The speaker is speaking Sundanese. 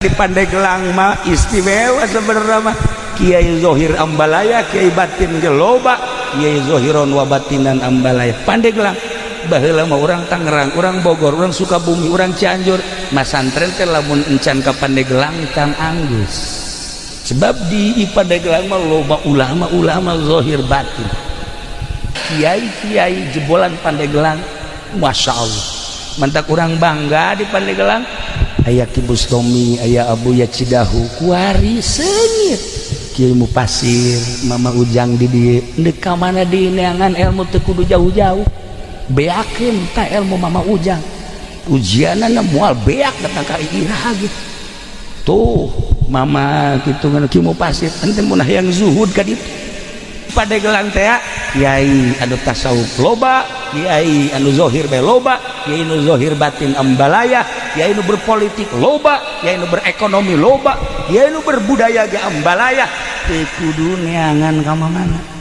di Pandeglang mah istimewa sebenarnya mah. Kiai Zohir Ambalaya, Kiai Batin Geloba, Kiai Zohiron Wabatinan Ambalaya. Pandeglang baheula mah urang Tangerang, urang Bogor, urang Sukabumi, urang Cianjur, masantren teh lamun encan ka Pandeglang Kang Anggus. Sebab di Pandeglang mah loba ulama-ulama Zohir Batin. Kiai-kiai jebolan Pandeglang, Masya Allah. Mantak urang bangga di Pandeglang. Aya Ki Bustomi, aya Abuya Cidahu, kuari seungit. Kiai Mupasir, Mama Ujang di dieu deuk ka mana di neangan ilmu teu kudu jauh-jauh. Beakeun ta ilmu Mama Ujang. Ujianana moal beak datang ka Irah gitu. Tuh, Mama kitu ngan Ki Mupasir ente mun hayang zuhud ka ditu. Pandeglang teh kiai anu tasawuf loba, kiai anu zohir be loba, kiai anu zohir batin Ambalaya, kiai anu berpolitik loba, kiai anu berekonomi loba, kiai anu berbudaya ge Ambalaya. Teu kudu neangan ka mana.